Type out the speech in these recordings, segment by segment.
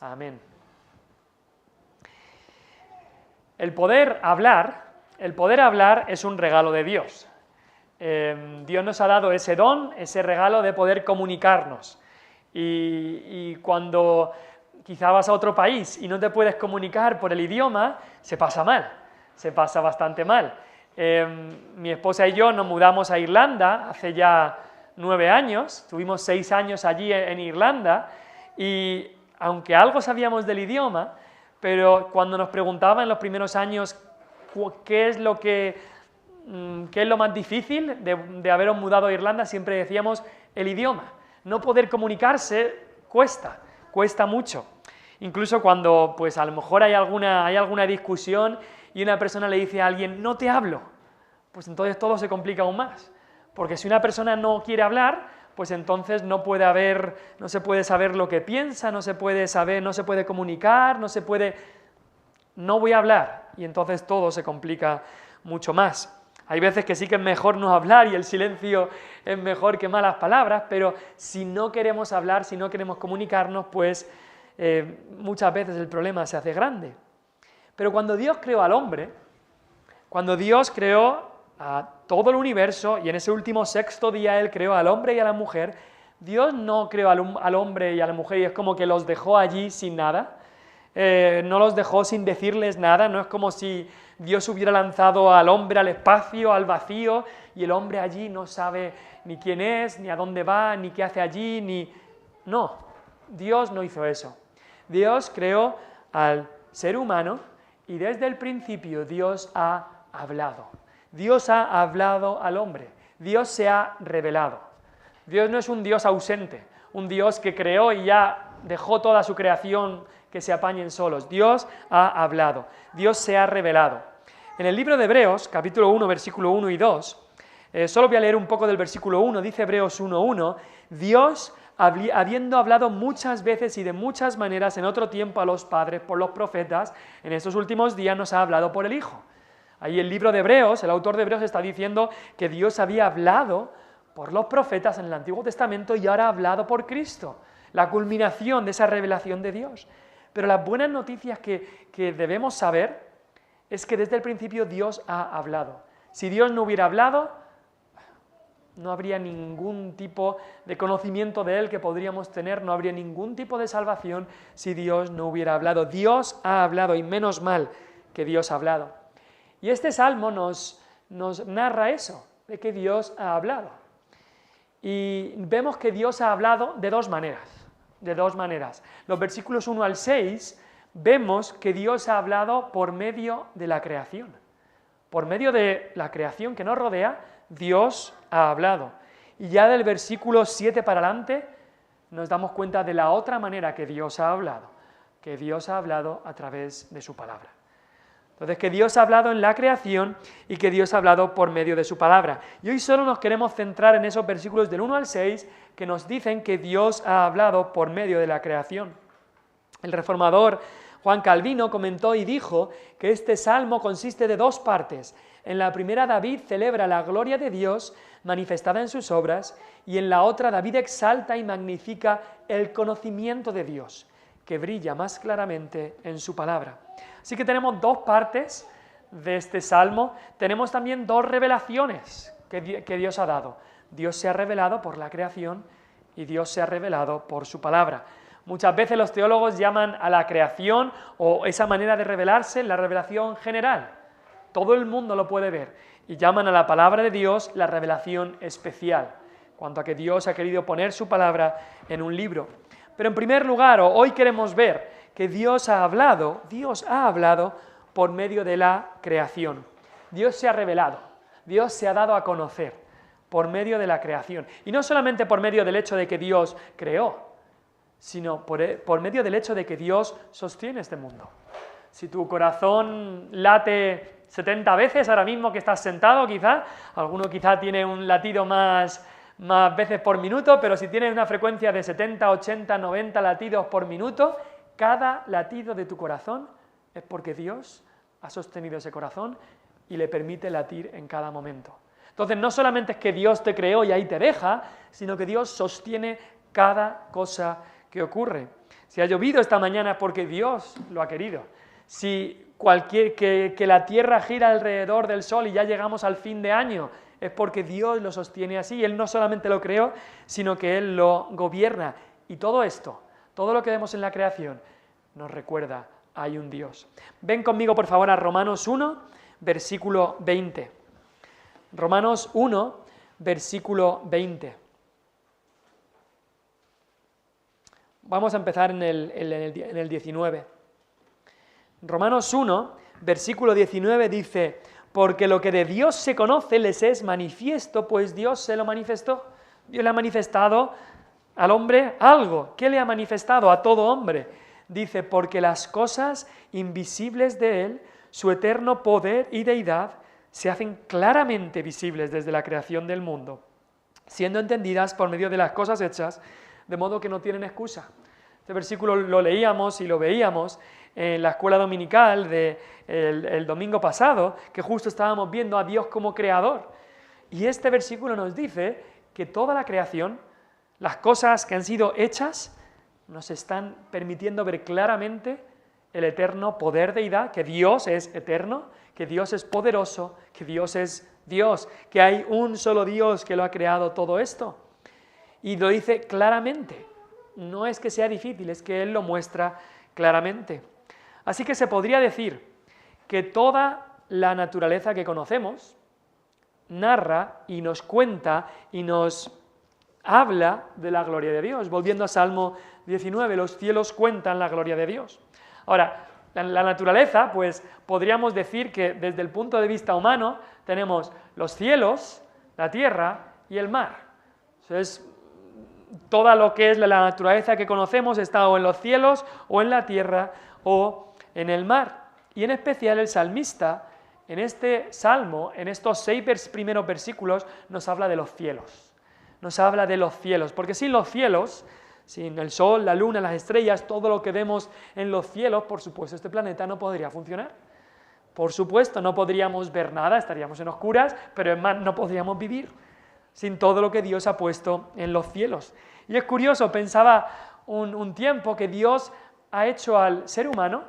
Amén. El poder hablar es un regalo de Dios. Dios nos ha dado ese don, ese regalo de poder comunicarnos. Y cuando quizá vas a otro país y no te puedes comunicar por el idioma, se pasa mal, se pasa bastante mal. Mi esposa y yo nos mudamos a Irlanda hace ya 9 años, tuvimos 6 años allí en Irlanda, y aunque algo sabíamos del idioma, pero cuando nos preguntaban en los primeros años qué es lo más difícil de haberos mudado a Irlanda, siempre decíamos el idioma. No poder comunicarse cuesta mucho. Incluso cuando pues a lo mejor hay alguna discusión y una persona le dice a alguien, no te hablo, pues entonces todo se complica aún más. Porque si una persona no quiere hablar, pues entonces no se puede saber lo que piensa, no se puede comunicar, no voy a hablar, y entonces todo se complica mucho más. Hay veces que sí que es mejor no hablar y el silencio es mejor que malas palabras, pero si no queremos hablar, si no queremos comunicarnos, pues muchas veces el problema se hace grande. Pero cuando Dios creó al hombre, cuando Dios creó a todo el universo, y en ese último 6º día Él creó al hombre y a la mujer, Dios no creó al hombre y a la mujer y es como que los dejó allí sin nada, no los dejó sin decirles nada, no es como si Dios hubiera lanzado al hombre al espacio, al vacío, y el hombre allí no sabe ni quién es, ni a dónde va, ni qué hace allí, No, Dios no hizo eso. Dios creó al ser humano y desde el principio Dios ha hablado. Dios ha hablado al hombre, Dios se ha revelado. Dios no es un Dios ausente, un Dios que creó y ya dejó toda su creación que se apañen solos. Dios ha hablado, Dios se ha revelado. En el libro de Hebreos, capítulo 1, versículo 1 y 2, solo voy a leer un poco del versículo 1, dice Hebreos 1:1, Dios, habiendo hablado muchas veces y de muchas maneras en otro tiempo a los padres por los profetas, en estos últimos días nos ha hablado por el Hijo. Ahí el libro de Hebreos, el autor de Hebreos está diciendo que Dios había hablado por los profetas en el Antiguo Testamento y ahora ha hablado por Cristo, la culminación de esa revelación de Dios. Pero las buenas noticias que debemos saber es que desde el principio Dios ha hablado. Si Dios no hubiera hablado, no habría ningún tipo de conocimiento de Él que podríamos tener, no habría ningún tipo de salvación si Dios no hubiera hablado. Dios ha hablado y menos mal que Dios ha hablado. Y este salmo nos narra eso, de que Dios ha hablado. Y vemos que Dios ha hablado de dos maneras. Los versículos 1 al 6 vemos que Dios ha hablado por medio de la creación. Por medio de la creación que nos rodea, Dios ha hablado. Y ya del versículo 7 para adelante nos damos cuenta de la otra manera que Dios ha hablado a través de su palabra. Entonces, que Dios ha hablado en la creación y que Dios ha hablado por medio de su palabra. Y hoy solo nos queremos centrar en esos versículos del 1 al 6 que nos dicen que Dios ha hablado por medio de la creación. El reformador Juan Calvino comentó y dijo que este salmo consiste de 2 partes. En la primera David celebra la gloria de Dios manifestada en sus obras y en la otra David exalta y magnifica el conocimiento de Dios, que brilla más claramente en su palabra. Así que tenemos 2 partes de este salmo, tenemos también 2 revelaciones que Dios ha dado. Dios se ha revelado por la creación y Dios se ha revelado por su palabra. Muchas veces los teólogos llaman a la creación o esa manera de revelarse la revelación general. Todo el mundo lo puede ver y llaman a la palabra de Dios la revelación especial, cuanto a que Dios ha querido poner su palabra en un libro. Pero en primer lugar, hoy queremos ver que Dios ha hablado por medio de la creación. Dios se ha revelado, Dios se ha dado a conocer por medio de la creación. Y no solamente por medio del hecho de que Dios creó, sino por medio del hecho de que Dios sostiene este mundo. Si tu corazón late 70 veces ahora mismo que estás sentado, alguno tiene un latido más veces por minuto, pero si tienes una frecuencia de 70, 80, 90 latidos por minuto, cada latido de tu corazón es porque Dios ha sostenido ese corazón y le permite latir en cada momento. Entonces no solamente es que Dios te creó y ahí te deja, sino que Dios sostiene cada cosa que ocurre. Si ha llovido esta mañana es porque Dios lo ha querido. Si que la Tierra gira alrededor del Sol y ya llegamos al fin de año, es porque Dios lo sostiene así. Él no solamente lo creó, sino que Él lo gobierna. Y todo esto, todo lo que vemos en la creación, nos recuerda, hay un Dios. Ven conmigo, por favor, a Romanos 1, versículo 20. Romanos 1, versículo 20. Vamos a empezar en el 19. Romanos 1, versículo 19 dice: porque lo que de Dios se conoce les es manifiesto, pues Dios se lo manifestó. Dios le ha manifestado al hombre algo. ¿Qué le ha manifestado a todo hombre? Dice, porque las cosas invisibles de Él, su eterno poder y deidad, se hacen claramente visibles desde la creación del mundo, siendo entendidas por medio de las cosas hechas, de modo que no tienen excusa. Este versículo lo leíamos y lo veíamos en la escuela dominical el domingo pasado, que justo estábamos viendo a Dios como creador. Y este versículo nos dice que toda la creación, las cosas que han sido hechas, nos están permitiendo ver claramente el eterno poder deidad, que Dios es eterno, que Dios es poderoso, que Dios es Dios, que hay un solo Dios que lo ha creado todo esto. Y lo dice claramente. No es que sea difícil, es que Él lo muestra claramente. Así que se podría decir que toda la naturaleza que conocemos narra y nos cuenta y nos habla de la gloria de Dios. Volviendo a Salmo 19, los cielos cuentan la gloria de Dios. Ahora, la naturaleza, pues podríamos decir que desde el punto de vista humano tenemos los cielos, la tierra y el mar. Entonces, todo lo que es la naturaleza que conocemos está o en los cielos, o en la tierra, o en el mar. Y en especial el salmista, en este salmo, en estos 6 primeros versículos, nos habla de los cielos. Nos habla de los cielos, porque sin los cielos, sin el sol, la luna, las estrellas, todo lo que vemos en los cielos, por supuesto, este planeta no podría funcionar. Por supuesto, no podríamos ver nada, estaríamos en oscuras, pero es más, no podríamos vivir sin todo lo que Dios ha puesto en los cielos. Y es curioso, pensaba un tiempo que Dios ha hecho al ser humano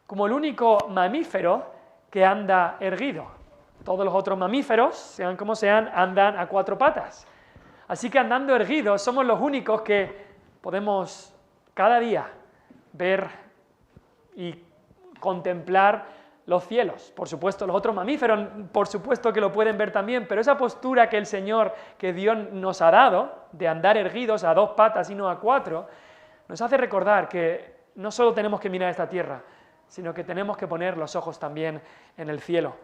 como el único mamífero que anda erguido. Todos los otros mamíferos, sean como sean, andan a 4 patas. Así que andando erguidos somos los únicos que podemos cada día ver y contemplar los cielos. Por supuesto, los otros mamíferos, por supuesto que lo pueden ver también, pero esa postura que el Señor, que Dios nos ha dado, de andar erguidos a 2 patas y no a 4, nos hace recordar que no solo tenemos que mirar esta tierra, sino que tenemos que poner los ojos también en el cielo.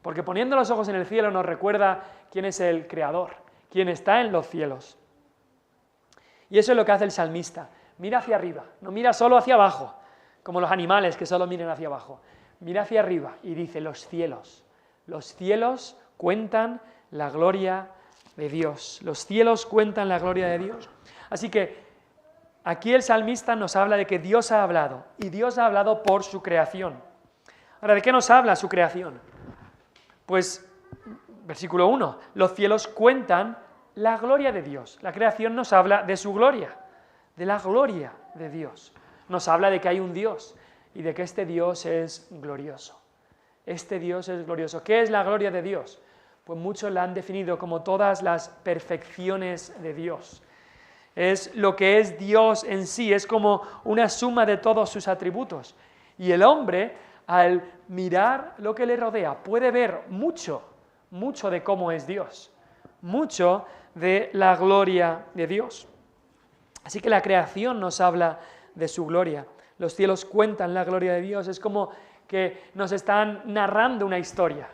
Porque poniendo los ojos en el cielo nos recuerda quién es el Creador, quién está en los cielos. Y eso es lo que hace el salmista. Mira hacia arriba, no mira solo hacia abajo, como los animales que solo miran hacia abajo. Mira hacia arriba y dice, los cielos cuentan la gloria de Dios. Los cielos cuentan la gloria de Dios. Así que aquí el salmista nos habla de que Dios ha hablado, y Dios ha hablado por su creación. Ahora, ¿de qué nos habla su creación? Pues, versículo 1, los cielos cuentan la gloria de Dios. La creación nos habla de su gloria, de la gloria de Dios. Nos habla de que hay un Dios y de que este Dios es glorioso. Este Dios es glorioso. ¿Qué es la gloria de Dios? Pues muchos la han definido como todas las perfecciones de Dios. Es lo que es Dios en sí, es como una suma de todos sus atributos. Y el hombre, al mirar lo que le rodea, puede ver mucho de cómo es Dios, mucho de la gloria de Dios. Así que la creación nos habla de su gloria. Los cielos cuentan la gloria de Dios, es como que nos están narrando una historia.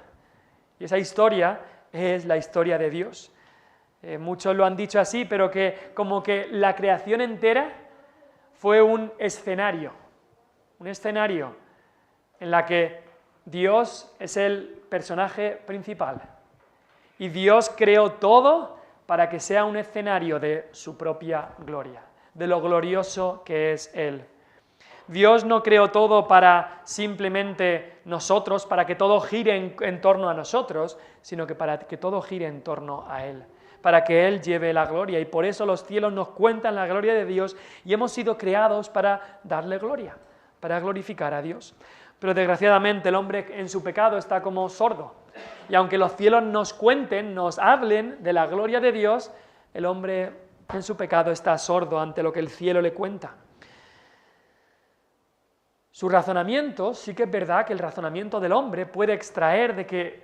Y esa historia es la historia de Dios. Muchos lo han dicho así, pero que como que la creación entera fue un escenario en la que Dios es el personaje principal. Y Dios creó todo para que sea un escenario de su propia gloria, de lo glorioso que es Él. Dios no creó todo para simplemente nosotros, para que todo gire en torno a nosotros, sino que para que todo gire en torno a Él. para que Él lleve la gloria. Y por eso los cielos nos cuentan la gloria de Dios y hemos sido creados para darle gloria, para glorificar a Dios. Pero desgraciadamente el hombre en su pecado está como sordo. Y aunque los cielos nos cuenten, nos hablen de la gloria de Dios, el hombre en su pecado está sordo ante lo que el cielo le cuenta. Su razonamiento, sí que es verdad que el razonamiento del hombre puede extraer de que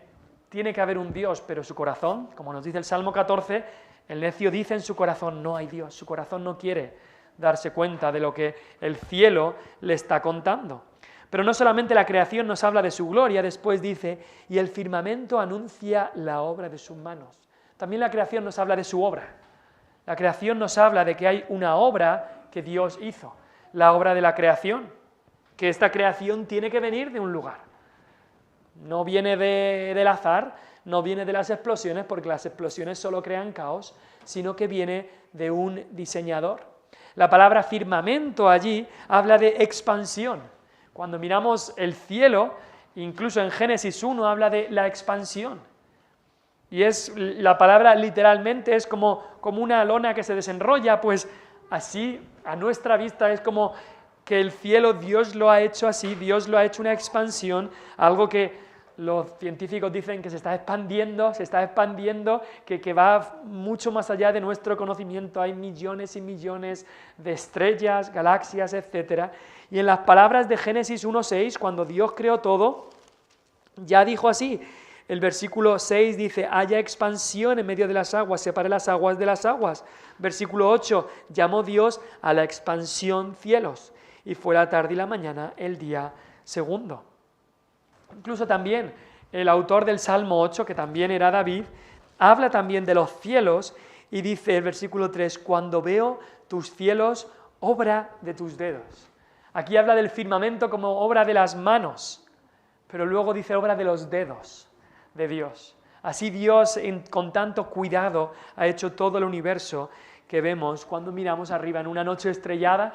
tiene que haber un Dios, pero su corazón, como nos dice el Salmo 14, el necio dice en su corazón, no hay Dios, su corazón no quiere darse cuenta de lo que el cielo le está contando. Pero no solamente la creación nos habla de su gloria, después dice, y el firmamento anuncia la obra de sus manos. También la creación nos habla de su obra. La creación nos habla de que hay una obra que Dios hizo, la obra de la creación, que esta creación tiene que venir de un lugar. No viene del azar, no viene de las explosiones, porque las explosiones solo crean caos, sino que viene de un diseñador. La palabra firmamento allí habla de expansión. Cuando miramos el cielo, incluso en Génesis 1 habla de la expansión. Y la palabra literalmente es como una lona que se desenrolla, pues así a nuestra vista es como que el cielo Dios lo ha hecho así, Dios lo ha hecho una expansión, algo que los científicos dicen que se está expandiendo, que va mucho más allá de nuestro conocimiento. Hay millones y millones de estrellas, galaxias, etc. Y en las palabras de Génesis 1:6, cuando Dios creó todo, ya dijo así. El versículo 6 dice, haya expansión en medio de las aguas, separe las aguas de las aguas. Versículo 8, llamó Dios a la expansión cielos. Y fue la tarde y la mañana el día segundo. Incluso también el autor del Salmo 8, que también era David, habla también de los cielos y dice el versículo 3, cuando veo tus cielos, obra de tus dedos. Aquí habla del firmamento como obra de las manos, pero luego dice obra de los dedos de Dios. Así Dios con tanto cuidado ha hecho todo el universo que vemos cuando miramos arriba en una noche estrellada.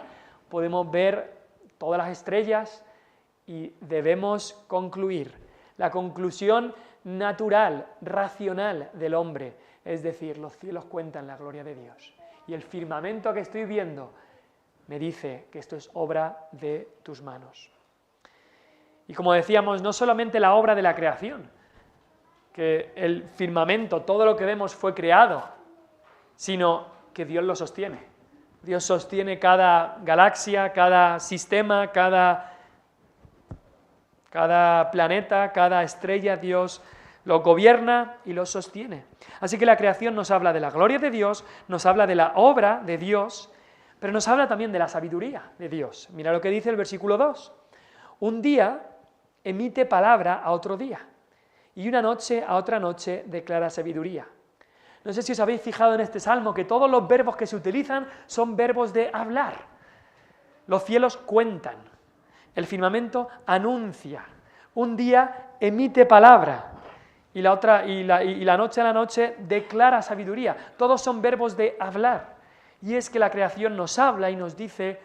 Podemos ver todas las estrellas y debemos concluir. La conclusión natural, racional del hombre, es decir, los cielos cuentan la gloria de Dios. Y el firmamento que estoy viendo me dice que esto es obra de tus manos. Y como decíamos, no solamente la obra de la creación, que el firmamento, todo lo que vemos fue creado, sino que Dios lo sostiene. Dios sostiene cada galaxia, cada sistema, cada planeta, cada estrella, Dios lo gobierna y lo sostiene. Así que la creación nos habla de la gloria de Dios, nos habla de la obra de Dios, pero nos habla también de la sabiduría de Dios. Mira lo que dice el versículo 2. Un día emite palabra a otro día, y una noche a otra noche declara sabiduría. No sé si os habéis fijado en este salmo que todos los verbos que se utilizan son verbos de hablar. Los cielos cuentan, el firmamento anuncia, un día emite palabra y la noche a la noche declara sabiduría. Todos son verbos de hablar. Y es que la creación nos habla y nos dice,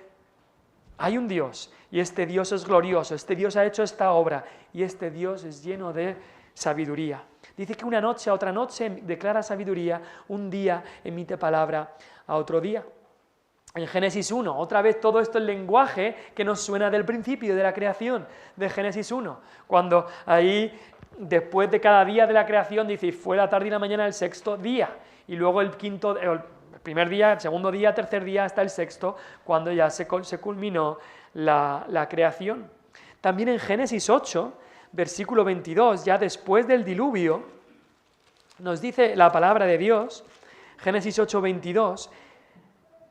hay un Dios y este Dios es glorioso, este Dios ha hecho esta obra y este Dios es lleno de sabiduría. Dice que una noche a otra noche declara sabiduría, un día emite palabra a otro día. En Génesis 1, otra vez todo esto el lenguaje que nos suena del principio de la creación, de Génesis 1, cuando ahí después de cada día de la creación dice, fue la tarde y la mañana el sexto día, y luego el primer día, el segundo día, tercer día hasta el sexto, cuando ya se culminó la creación. También en Génesis 8, versículo 22, ya después del diluvio, nos dice la palabra de Dios, Génesis 8, 22,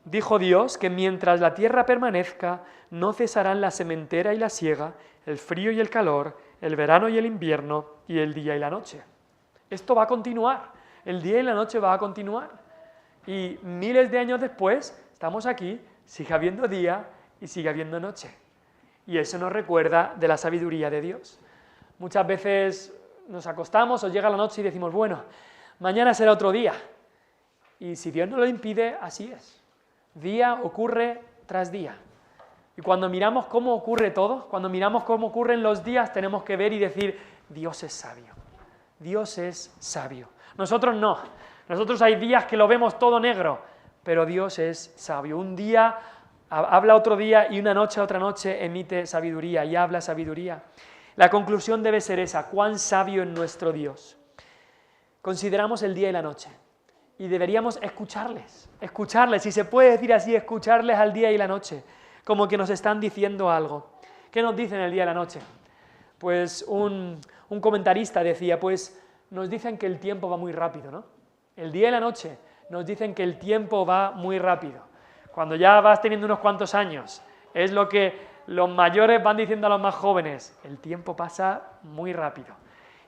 dijo Dios que mientras la tierra permanezca, no cesarán la sementera y la siega, el frío y el calor, el verano y el invierno, y el día y la noche. Esto va a continuar, el día y la noche va a continuar. Y miles de años después, estamos aquí, sigue habiendo día y sigue habiendo noche. Y eso nos recuerda de la sabiduría de Dios. Muchas veces nos acostamos o llega la noche y decimos, bueno, mañana será otro día. Y si Dios no lo impide, así es. Día ocurre tras día. Y cuando miramos cómo ocurre todo, cuando miramos cómo ocurren los días, tenemos que ver y decir, Dios es sabio. Dios es sabio. Nosotros no. Nosotros hay días que lo vemos todo negro, pero Dios es sabio. Un día habla otro día y una noche a otra noche emite sabiduría y habla sabiduría. La conclusión debe ser esa: cuán sabio es nuestro Dios. Consideramos el día y la noche y deberíamos escucharles, si se puede decir así, escucharles al día y la noche, como que nos están diciendo algo. ¿Qué nos dicen el día y la noche? Pues un comentarista decía, pues nos dicen que el tiempo va muy rápido, ¿no? El día y la noche nos dicen que el tiempo va muy rápido. Cuando ya vas teniendo unos cuantos años, es lo que los mayores van diciendo a los más jóvenes: el tiempo pasa muy rápido.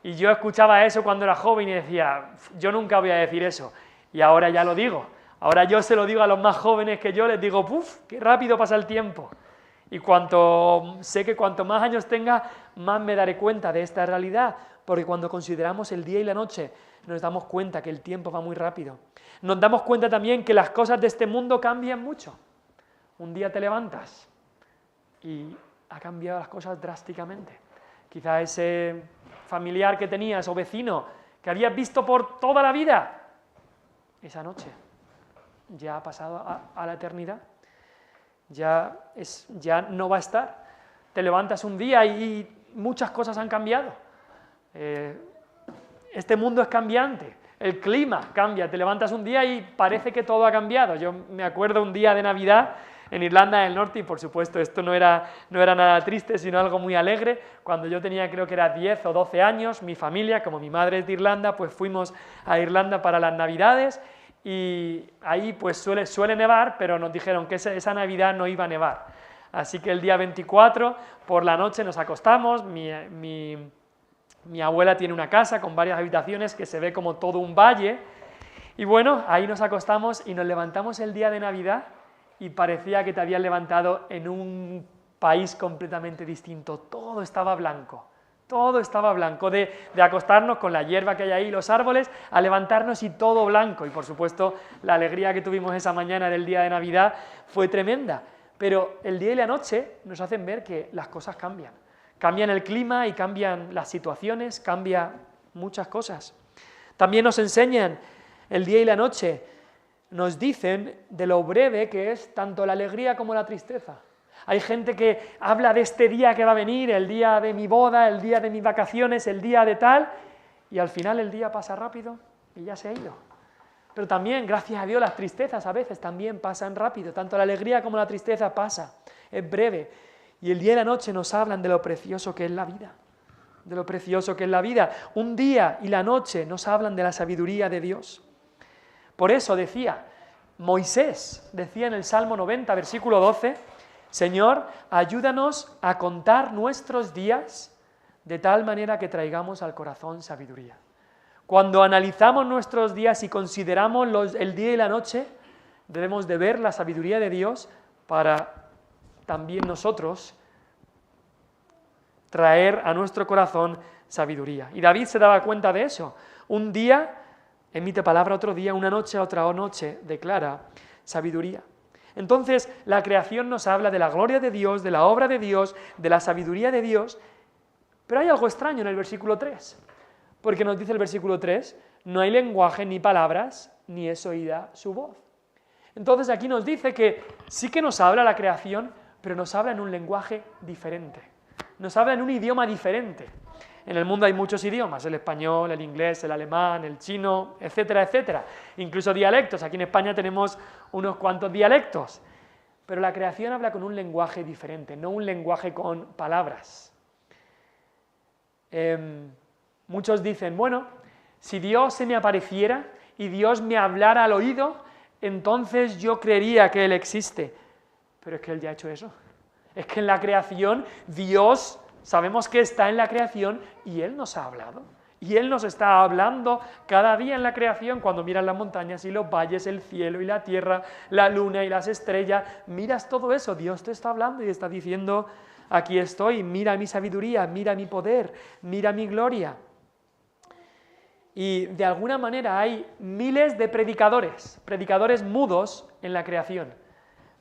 Y yo escuchaba eso cuando era joven y decía, yo nunca voy a decir eso. Y ahora ya lo digo. Ahora yo se lo digo a los más jóvenes que yo, les digo, ¡puf!, qué rápido pasa el tiempo. Y sé que cuanto más años tenga, más me daré cuenta de esta realidad, porque cuando consideramos el día y la noche, nos damos cuenta que el tiempo va muy rápido. Nos damos cuenta también que las cosas de este mundo cambian mucho. Un día te levantas y ha cambiado las cosas drásticamente. Quizá ese familiar que tenías o vecino que habías visto por toda la vida, esa noche ya ha pasado a la eternidad. Ya no va a estar. Te levantas un día y muchas cosas han cambiado. Este mundo es cambiante, el clima cambia, te levantas un día y parece que todo ha cambiado. Yo me acuerdo un día de Navidad en Irlanda del Norte, y por supuesto esto no era nada triste, sino algo muy alegre. Cuando yo tenía, creo que era 10 o 12 años, mi familia, como mi madre es de Irlanda, pues fuimos a Irlanda para las Navidades, y ahí pues suele nevar, pero nos dijeron que esa Navidad no iba a nevar. Así que el día 24 por la noche nos acostamos. Mi abuela tiene una casa con varias habitaciones que se ve como todo un valle, y bueno, ahí nos acostamos y nos levantamos el día de Navidad y parecía que te habías levantado en un país completamente distinto. Todo estaba blanco, de acostarnos con la hierba que hay ahí, los árboles, a levantarnos y todo blanco. Y por supuesto la alegría que tuvimos esa mañana del día de Navidad fue tremenda. Pero el día y la noche nos hacen ver que las cosas cambian. Cambian el clima y cambian las situaciones, cambian muchas cosas. También nos enseñan el día y la noche, nos dicen de lo breve que es tanto la alegría como la tristeza. Hay gente que habla de este día que va a venir, el día de mi boda, el día de mis vacaciones, el día de tal, y al final el día pasa rápido y ya se ha ido. Pero también, gracias a Dios, las tristezas a veces también pasan rápido, tanto la alegría como la tristeza pasa, es breve. Y el día y la noche nos hablan de lo precioso que es la vida, de lo precioso que es la vida. Un día y la noche nos hablan de la sabiduría de Dios. Por eso decía Moisés, decía en el Salmo 90, versículo 12, Señor, ayúdanos a contar nuestros días de tal manera que traigamos al corazón sabiduría. Cuando analizamos nuestros días y consideramos el día y la noche, debemos de ver la sabiduría de Dios para también nosotros traer a nuestro corazón sabiduría. Y David se daba cuenta de eso. Un día emite palabra, otro día, una noche, otra noche declara sabiduría. Entonces, la creación nos habla de la gloria de Dios, de la obra de Dios, de la sabiduría de Dios, pero hay algo extraño en el versículo 3, porque nos dice el versículo 3, no hay lenguaje ni palabras, ni es oída su voz. Entonces aquí nos dice que sí que nos habla la creación, pero nos habla en un lenguaje diferente, nos habla en un idioma diferente. En el mundo hay muchos idiomas, el español, el inglés, el alemán, el chino, etcétera, etcétera. Incluso dialectos, aquí en España tenemos unos cuantos dialectos. Pero la creación habla con un lenguaje diferente, no un lenguaje con palabras. Muchos dicen, bueno, si Dios se me apareciera y Dios me hablara al oído, entonces yo creería que Él existe. Pero es que Él ya ha hecho eso. Es que en la creación Dios, sabemos que está en la creación y Él nos ha hablado. Y Él nos está hablando cada día en la creación, cuando miras las montañas y los valles, el cielo y la tierra, la luna y las estrellas, miras todo eso, Dios te está hablando y está diciendo, aquí estoy, mira mi sabiduría, mira mi poder, mira mi gloria. Y de alguna manera hay miles de predicadores mudos en la creación.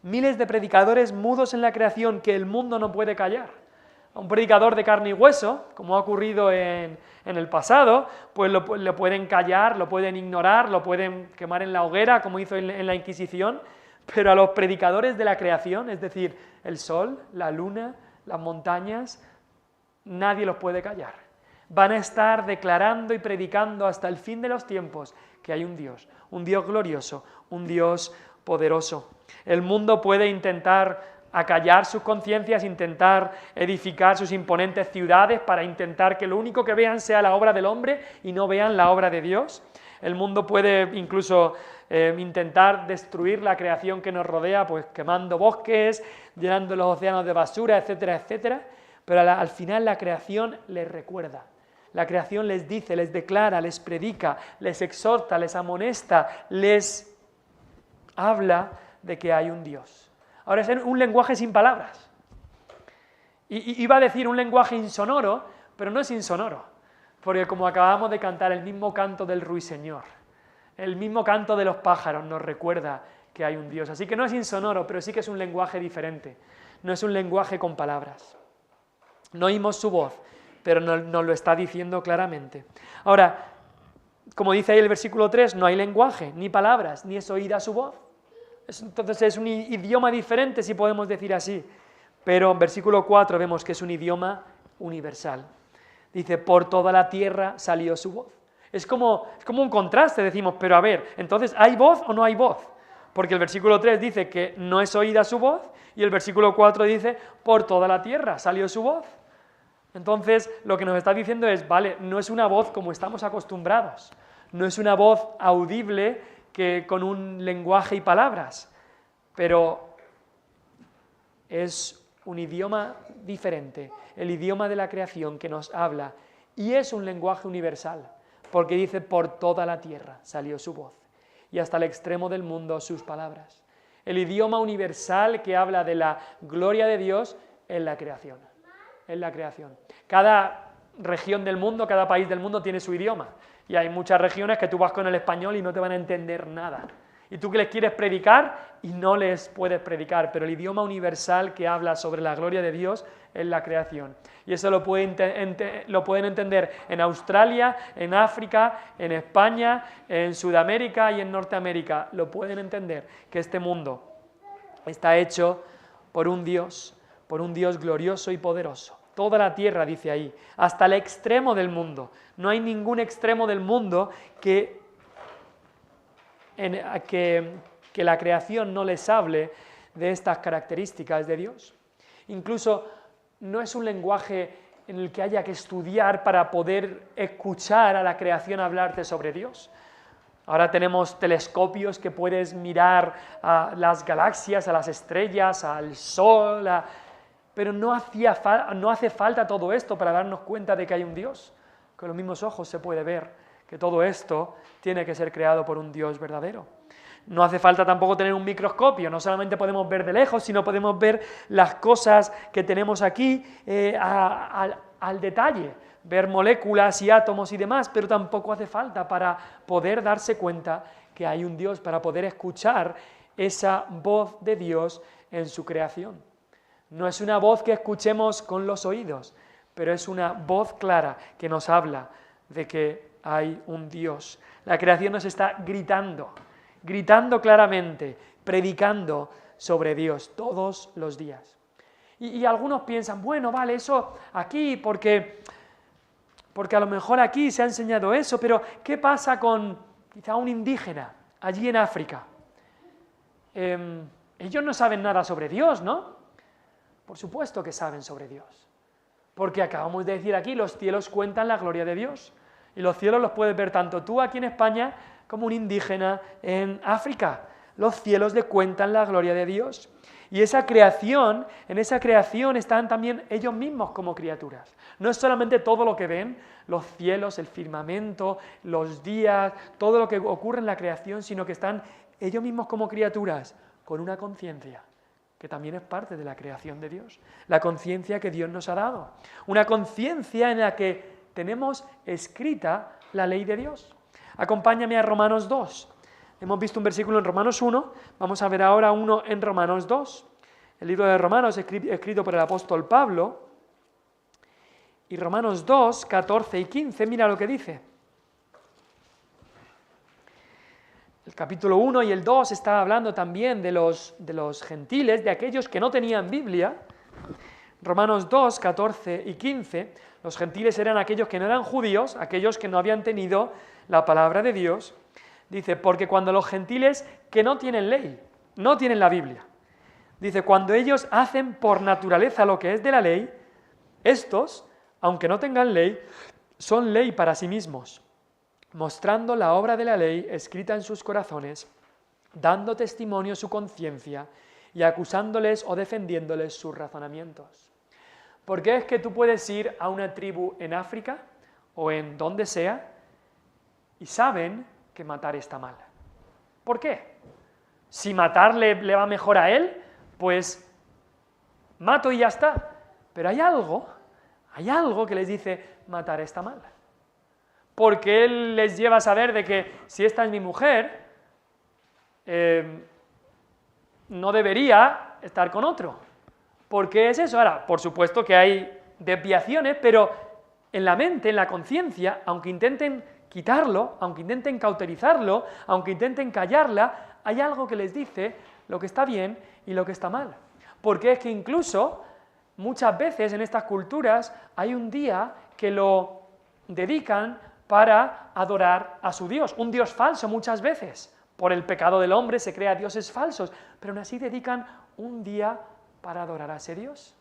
Miles de predicadores mudos en la creación que el mundo no puede callar. a un predicador de carne y hueso, como ha ocurrido en el pasado, pues lo pueden callar, lo pueden ignorar, lo pueden quemar en la hoguera, como hizo en la Inquisición, pero a los predicadores de la creación, es decir, el sol, la luna, las montañas, nadie los puede callar. Van a estar declarando y predicando hasta el fin de los tiempos que hay un Dios glorioso, un Dios poderoso. El mundo puede intentar acallar sus conciencias, intentar edificar sus imponentes ciudades para intentar que lo único que vean sea la obra del hombre y no vean la obra de Dios. El mundo puede incluso intentar destruir la creación que nos rodea, pues quemando bosques, llenando los océanos de basura, etcétera, etcétera, pero al final la creación les recuerda. La creación les dice, les declara, les predica, les exhorta, les amonesta, les habla de que hay un Dios. Ahora es un lenguaje sin palabras. Y iba a decir un lenguaje insonoro, pero no es insonoro, porque como acabamos de cantar, el mismo canto del ruiseñor, el mismo canto de los pájaros nos recuerda que hay un Dios. Así que no es insonoro, pero sí que es un lenguaje diferente, no es un lenguaje con palabras. No oímos su voz, pero nos lo está diciendo claramente. Ahora, como dice ahí el versículo 3, no hay lenguaje, ni palabras, ni es oída su voz. Entonces es un idioma diferente, si podemos decir así, pero en versículo 4 vemos que es un idioma universal. Dice, por toda la tierra salió su voz. Es como un contraste, decimos, pero a ver, entonces, ¿hay voz o no hay voz? Porque el versículo 3 dice que no es oída su voz, y el versículo 4 dice, por toda la tierra salió su voz. Entonces, lo que nos está diciendo es, vale, no es una voz como estamos acostumbrados, no es una voz audible que con un lenguaje y palabras, pero es un idioma diferente, el idioma de la creación que nos habla, y es un lenguaje universal, porque dice, por toda la tierra salió su voz, y hasta el extremo del mundo sus palabras. El idioma universal que habla de la gloria de Dios en la creación. En la creación. Cada región del mundo, cada país del mundo tiene su idioma. Y hay muchas regiones que tú vas con el español y no te van a entender nada. Y tú que les quieres predicar y no les puedes predicar, pero el idioma universal que habla sobre la gloria de Dios es la creación. Y eso lo pueden entender en Australia, en África, en España, en Sudamérica y en Norteamérica. Lo pueden entender, que este mundo está hecho por un Dios glorioso y poderoso. Toda la tierra, dice ahí, hasta el extremo del mundo. No hay ningún extremo del mundo que la creación no les hable de estas características de Dios. Incluso no es un lenguaje en el que haya que estudiar para poder escuchar a la creación hablarte sobre Dios. Ahora tenemos telescopios que puedes mirar a las galaxias, a las estrellas, al sol, pero no hace falta todo esto para darnos cuenta de que hay un Dios. Con los mismos ojos se puede ver que todo esto tiene que ser creado por un Dios verdadero. No hace falta tampoco tener un microscopio, no solamente podemos ver de lejos, sino podemos ver las cosas que tenemos aquí al detalle, ver moléculas y átomos y demás, pero tampoco hace falta para poder darse cuenta que hay un Dios, para poder escuchar esa voz de Dios en su creación. No es una voz que escuchemos con los oídos, pero es una voz clara que nos habla de que hay un Dios. La creación nos está gritando claramente, predicando sobre Dios todos los días. Y algunos piensan, bueno, vale, eso aquí, porque a lo mejor aquí se ha enseñado eso, pero ¿qué pasa con quizá un indígena allí en África? Ellos no saben nada sobre Dios, ¿no? Por supuesto que saben sobre Dios, porque acabamos de decir aquí, los cielos cuentan la gloria de Dios, y los cielos los puedes ver tanto tú aquí en España como un indígena en África. Los cielos le cuentan la gloria de Dios. Y en esa creación están también ellos mismos como criaturas. No es solamente todo lo que ven, los cielos, el firmamento, los días, todo lo que ocurre en la creación, sino que están ellos mismos como criaturas, con una conciencia, que también es parte de la creación de Dios. La conciencia que Dios nos ha dado. Una conciencia en la que tenemos escrita la ley de Dios. Acompáñame a Romanos 2. Hemos visto un versículo en Romanos 1, vamos a ver ahora uno en Romanos 2. El libro de Romanos, escrito por el apóstol Pablo, Y Romanos 2, 14 y 15, mira lo que dice. El capítulo 1 y el 2 está hablando también de los gentiles, de aquellos que no tenían Biblia. Romanos 2, 14 y 15, los gentiles eran aquellos que no eran judíos, aquellos que no habían tenido la palabra de Dios. Dice, porque cuando los gentiles que no tienen ley, no tienen la Biblia, dice, cuando ellos hacen por naturaleza lo que es de la ley, estos, aunque no tengan ley, son ley para sí mismos, mostrando la obra de la ley escrita en sus corazones, dando testimonio su conciencia y acusándoles o defendiéndoles sus razonamientos. ¿Por qué es que tú puedes ir a una tribu en África o en donde sea y saben que matar está mal? ¿Por qué? Si matar le va mejor a él, pues mato y ya está. Pero hay algo que les dice matar está mal. Porque él les lleva a saber de que si esta es mi mujer, no debería estar con otro. ¿Por qué es eso? Ahora, por supuesto que hay desviaciones, pero en la mente, en la conciencia, aunque intenten quitarlo, aunque intenten cauterizarlo, aunque intenten callarla, hay algo que les dice lo que está bien y lo que está mal. Porque es que incluso muchas veces en estas culturas hay un día que lo dedican para adorar a su Dios, un Dios falso muchas veces. Por el pecado del hombre se crea dioses falsos, pero aún así dedican un día para adorar a ese Dios.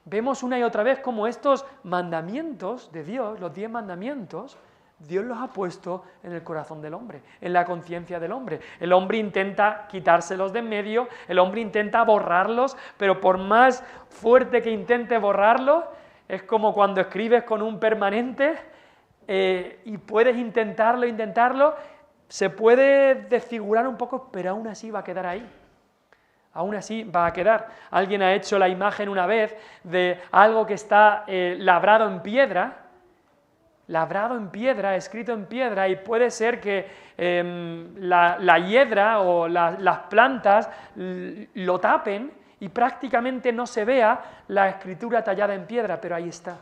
Vemos una y otra vez cómo estos mandamientos de Dios, los 10 mandamientos, Dios los ha puesto en el corazón del hombre, en la conciencia del hombre. El hombre intenta quitárselos de en medio, el hombre intenta borrarlos, pero por más fuerte que intente borrarlos, es como cuando escribes con un permanente y puedes intentarlo, se puede desfigurar un poco, pero aún así va a quedar ahí. Aún así va a quedar. Alguien ha hecho la imagen una vez de algo que está labrado en piedra, escrito en piedra, y puede ser que la hiedra o las plantas lo tapen y prácticamente no se vea la escritura tallada en piedra, pero ahí está,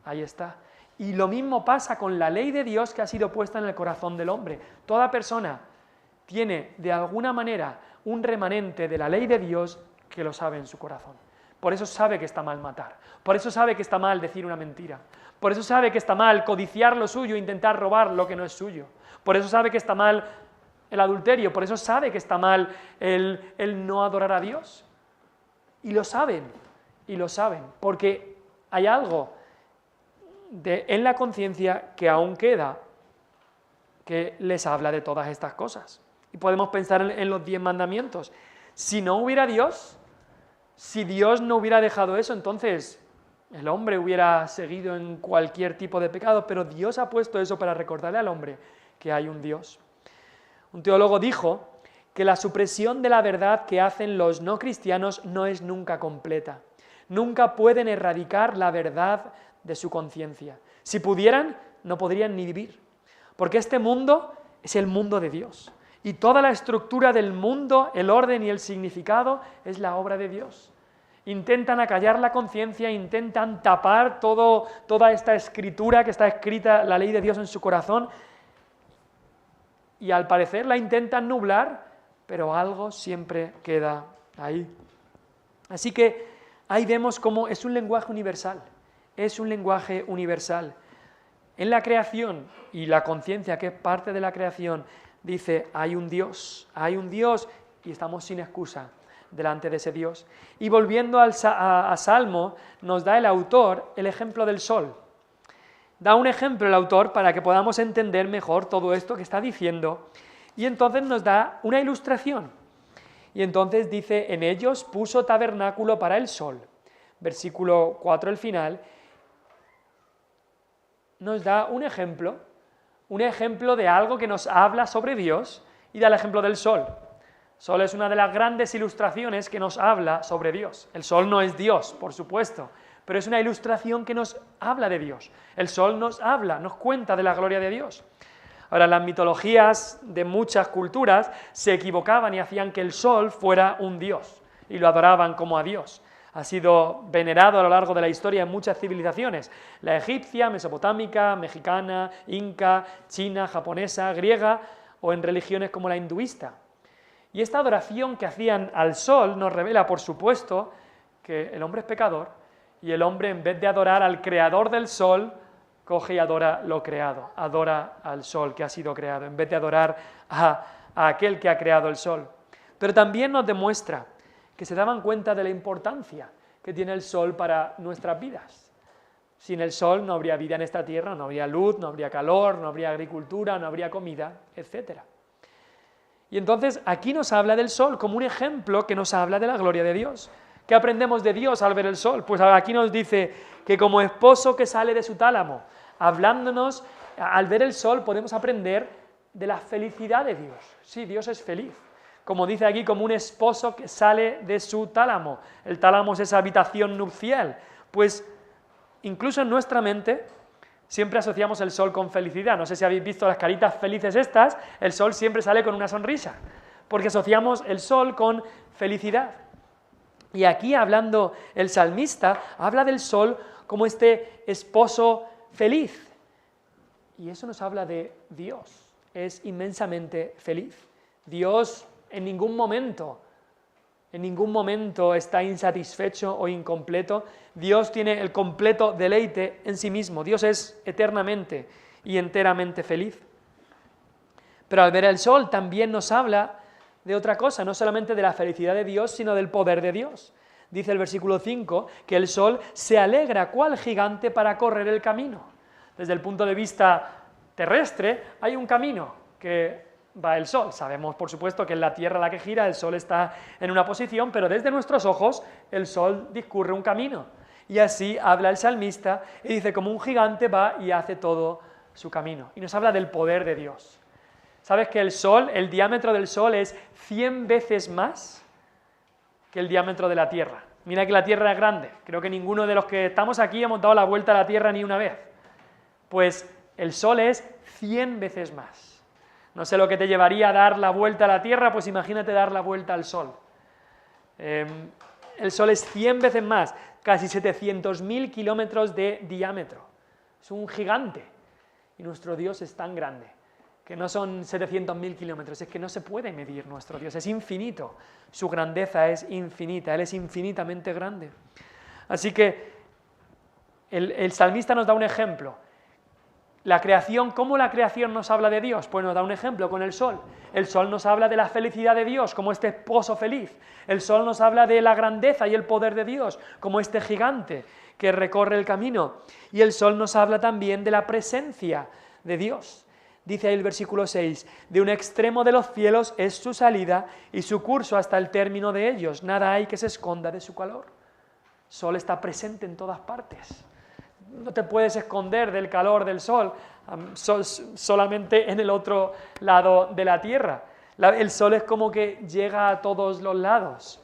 ahí está. Y lo mismo pasa con la ley de Dios que ha sido puesta en el corazón del hombre. Toda persona tiene de alguna manera un remanente de la ley de Dios que lo sabe en su corazón. Por eso sabe que está mal matar, por eso sabe que está mal decir una mentira, por eso sabe que está mal codiciar lo suyo e intentar robar lo que no es suyo, por eso sabe que está mal el adulterio, por eso sabe que está mal el no adorar a Dios. Y lo saben, porque hay algo en la conciencia que aún queda que les habla de todas estas cosas. Y podemos pensar en los 10 mandamientos. Si no hubiera Dios, si Dios no hubiera dejado eso, entonces el hombre hubiera seguido en cualquier tipo de pecado, pero Dios ha puesto eso para recordarle al hombre que hay un Dios. Un teólogo dijo que la supresión de la verdad que hacen los no cristianos no es nunca completa. Nunca pueden erradicar la verdad de su conciencia. Si pudieran, no podrían ni vivir. Porque este mundo es el mundo de Dios. Y toda la estructura del mundo, el orden y el significado, es la obra de Dios. Intentan acallar la conciencia, intentan tapar toda esta escritura que está escrita, la ley de Dios en su corazón, y al parecer la intentan nublar, pero algo siempre queda ahí. Así que ahí vemos cómo es un lenguaje universal, es un lenguaje universal. En la creación, y la conciencia que es parte de la creación, dice, hay un Dios, y estamos sin excusa delante de ese Dios. Y volviendo a Salmo, nos da el autor el ejemplo del sol. Da un ejemplo el autor para que podamos entender mejor todo esto que está diciendo, y entonces nos da una ilustración. Y entonces dice, en ellos puso tabernáculo para el sol. Versículo 4 al final, nos da un ejemplo de algo que nos habla sobre Dios, y da el ejemplo del sol. El sol es una de las grandes ilustraciones que nos habla sobre Dios. El sol no es Dios, por supuesto, pero es una ilustración que nos habla de Dios. El sol nos habla, nos cuenta de la gloria de Dios. Ahora, las mitologías de muchas culturas se equivocaban y hacían que el sol fuera un dios, y lo adoraban como a Dios. Ha sido venerado a lo largo de la historia en muchas civilizaciones, la egipcia, mesopotámica, mexicana, inca, china, japonesa, griega o en religiones como la hinduista. Y esta adoración que hacían al sol nos revela, por supuesto, que el hombre es pecador y el hombre, en vez de adorar al creador del sol, coge y adora lo creado, adora al sol que ha sido creado, en vez de adorar a aquel que ha creado el sol. Pero también nos demuestra que se daban cuenta de la importancia que tiene el sol para nuestras vidas. Sin el sol no habría vida en esta tierra, no habría luz, no habría calor, no habría agricultura, no habría comida, etc. Y entonces aquí nos habla del sol como un ejemplo que nos habla de la gloria de Dios. ¿Qué aprendemos de Dios al ver el sol? Pues aquí nos dice que como esposo que sale de su tálamo, hablándonos, al ver el sol podemos aprender de la felicidad de Dios. Sí, Dios es feliz. Como dice aquí, como un esposo que sale de su tálamo. El tálamo es esa habitación nupcial. Pues incluso en nuestra mente siempre asociamos el sol con felicidad. No sé si habéis visto las caritas felices estas, el sol siempre sale con una sonrisa, porque asociamos el sol con felicidad. Y aquí, hablando el salmista, habla del sol como este esposo feliz. Y eso nos habla de Dios. Es inmensamente feliz. Dios en ningún momento está insatisfecho o incompleto. Dios tiene el completo deleite en sí mismo. Dios es eternamente y enteramente feliz. Pero al ver el sol también nos habla de otra cosa, no solamente de la felicidad de Dios, sino del poder de Dios. Dice el versículo 5 que el sol se alegra cual gigante para correr el camino. Desde el punto de vista terrestre hay un camino que va el sol. Sabemos, por supuesto, que en la Tierra la que gira, el sol está en una posición, pero desde nuestros ojos el sol discurre un camino. Y así habla el salmista y dice, como un gigante va y hace todo su camino. Y nos habla del poder de Dios. ¿Sabes que el sol, el diámetro del sol es 100 veces más que el diámetro de la Tierra? Mira que la Tierra es grande. Creo que ninguno de los que estamos aquí hemos dado la vuelta a la Tierra ni una vez. Pues el sol es 100 veces más. No sé lo que te llevaría a dar la vuelta a la Tierra, pues imagínate dar la vuelta al sol. El sol es 100 veces más, casi 700.000 kilómetros de diámetro. Es un gigante. Y nuestro Dios es tan grande, que no son 700.000 kilómetros, es que no se puede medir nuestro Dios, es infinito. Su grandeza es infinita, Él es infinitamente grande. Así que el salmista nos da un ejemplo. La creación, ¿cómo la creación nos habla de Dios? Pues nos da un ejemplo con el sol. El sol nos habla de la felicidad de Dios, como este esposo feliz. El sol nos habla de la grandeza y el poder de Dios, como este gigante que recorre el camino. Y el sol nos habla también de la presencia de Dios. Dice ahí el versículo 6, de un extremo de los cielos es su salida y su curso hasta el término de ellos. Nada hay que se esconda de su calor. El sol está presente en todas partes. No te puedes esconder del calor del sol, solamente en el otro lado de la tierra. El sol es como que llega a todos los lados.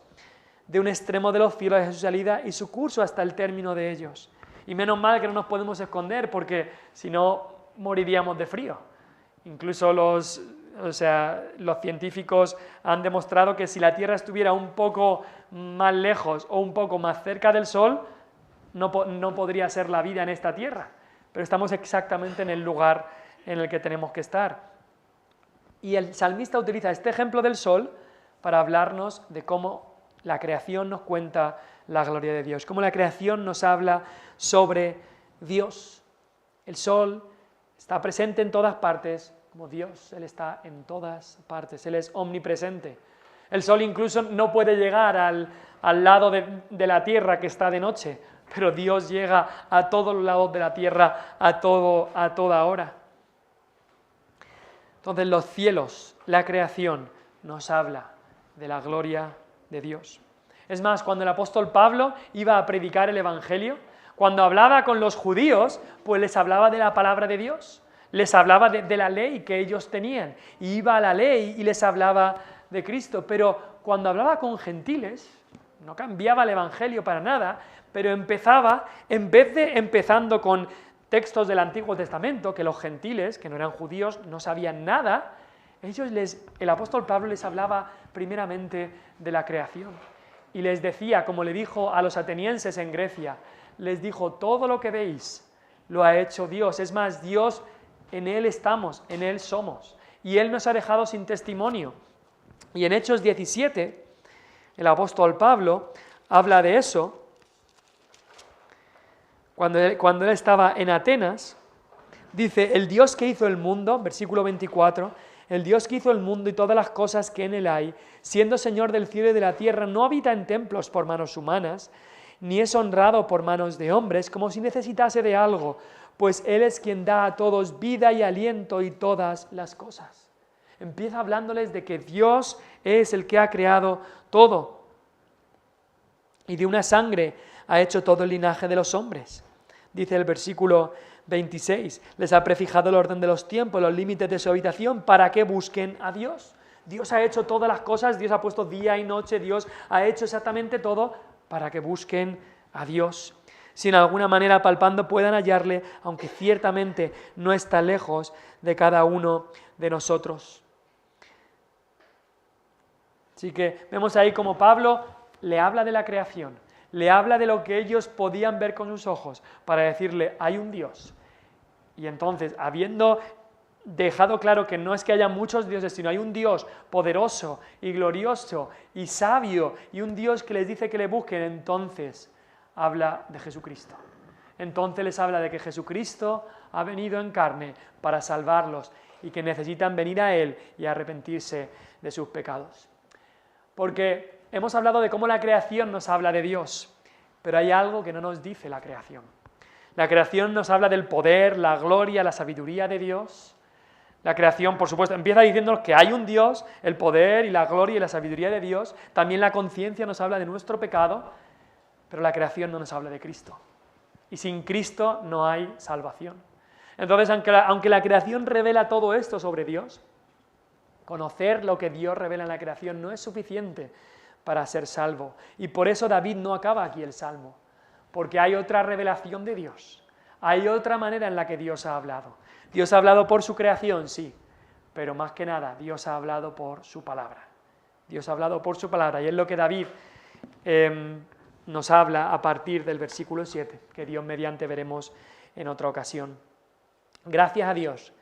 De un extremo de los cielos es su salida y su curso hasta el término de ellos. Y menos mal que no nos podemos esconder, porque si no moriríamos de frío. Incluso los científicos han demostrado que si la Tierra estuviera un poco más lejos o un poco más cerca del sol, no podría ser la vida en esta tierra, pero estamos exactamente en el lugar en el que tenemos que estar. Y el salmista utiliza este ejemplo del sol para hablarnos de cómo la creación nos cuenta la gloria de Dios, cómo la creación nos habla sobre Dios. El sol está presente en todas partes, como Dios, Él está en todas partes, Él es omnipresente. El sol incluso no puede llegar al lado de la tierra que está de noche, pero Dios llega a todos los lados de la tierra a toda hora. Entonces los cielos, la creación, nos habla de la gloria de Dios. Es más, cuando el apóstol Pablo iba a predicar el Evangelio, cuando hablaba con los judíos, pues les hablaba de la palabra de Dios, les hablaba de la ley que ellos tenían, y iba a la ley y les hablaba de Cristo, pero cuando hablaba con gentiles, no cambiaba el Evangelio para nada, pero empezaba, empezando con textos del Antiguo Testamento, que los gentiles, que no eran judíos, no sabían nada, el apóstol Pablo les hablaba primeramente de la creación. y les decía, como le dijo a los atenienses en Grecia, les dijo, todo lo que veis lo ha hecho Dios. Es más, Dios, en Él estamos, en Él somos. Y Él nos ha dejado sin testimonio. Y en Hechos 17, el apóstol Pablo habla de eso. Cuando él estaba en Atenas, dice, el Dios que hizo el mundo, versículo 24, el Dios que hizo el mundo y todas las cosas que en él hay, siendo Señor del cielo y de la tierra, no habita en templos por manos humanas, ni es honrado por manos de hombres, como si necesitase de algo, pues Él es quien da a todos vida y aliento y todas las cosas. Empieza hablándoles de que Dios es el que ha creado todo, y de una sangre ha hecho todo el linaje de los hombres. Dice el versículo 26, les ha prefijado el orden de los tiempos, los límites de su habitación, para que busquen a Dios. Dios ha hecho todas las cosas, Dios ha puesto día y noche, Dios ha hecho exactamente todo para que busquen a Dios. Si en alguna manera palpando puedan hallarle, aunque ciertamente no está lejos de cada uno de nosotros. Así que vemos ahí como Pablo le habla de la creación, le habla de lo que ellos podían ver con sus ojos, para decirle, hay un Dios. Y entonces, habiendo dejado claro que no es que haya muchos dioses, sino hay un Dios poderoso y glorioso y sabio, y un Dios que les dice que le busquen, entonces habla de Jesucristo. Entonces les habla de que Jesucristo ha venido en carne para salvarlos y que necesitan venir a Él y arrepentirse de sus pecados. Porque hemos hablado de cómo la creación nos habla de Dios, pero hay algo que no nos dice la creación. La creación nos habla del poder, la gloria, la sabiduría de Dios. La creación, por supuesto, empieza diciéndonos que hay un Dios, el poder y la gloria y la sabiduría de Dios. También la conciencia nos habla de nuestro pecado, pero la creación no nos habla de Cristo. Y sin Cristo no hay salvación. Entonces, aunque la creación revela todo esto sobre Dios, conocer lo que Dios revela en la creación no es suficiente para ser salvo. Y por eso David no acaba aquí el Salmo, porque hay otra revelación de Dios. Hay otra manera en la que Dios ha hablado. Dios ha hablado por su creación, sí, pero más que nada, Dios ha hablado por su palabra. Dios ha hablado por su palabra, y es lo que David nos habla a partir del versículo 7, que Dios mediante veremos en otra ocasión. Gracias a Dios,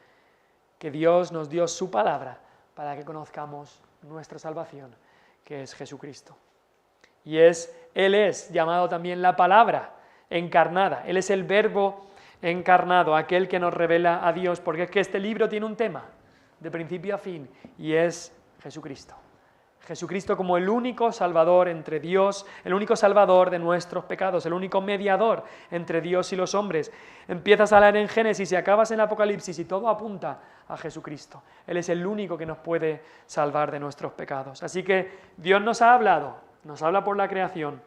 que Dios nos dio su palabra para que conozcamos nuestra salvación, que es Jesucristo. Y Él es llamado también la palabra encarnada, Él es el verbo encarnado, aquel que nos revela a Dios, porque es que este libro tiene un tema, de principio a fin, y es Jesucristo. Jesucristo como el único Salvador entre Dios, el único Salvador de nuestros pecados, el único mediador entre Dios y los hombres. Empiezas a leer en Génesis y acabas en Apocalipsis y todo apunta a Jesucristo. Él es el único que nos puede salvar de nuestros pecados. Así que Dios nos ha hablado, nos habla por la creación,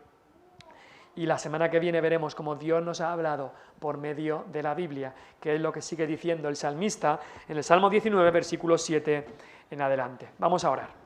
y la semana que viene veremos cómo Dios nos ha hablado por medio de la Biblia, que es lo que sigue diciendo el salmista en el Salmo 19, versículo 7 en adelante. Vamos a orar.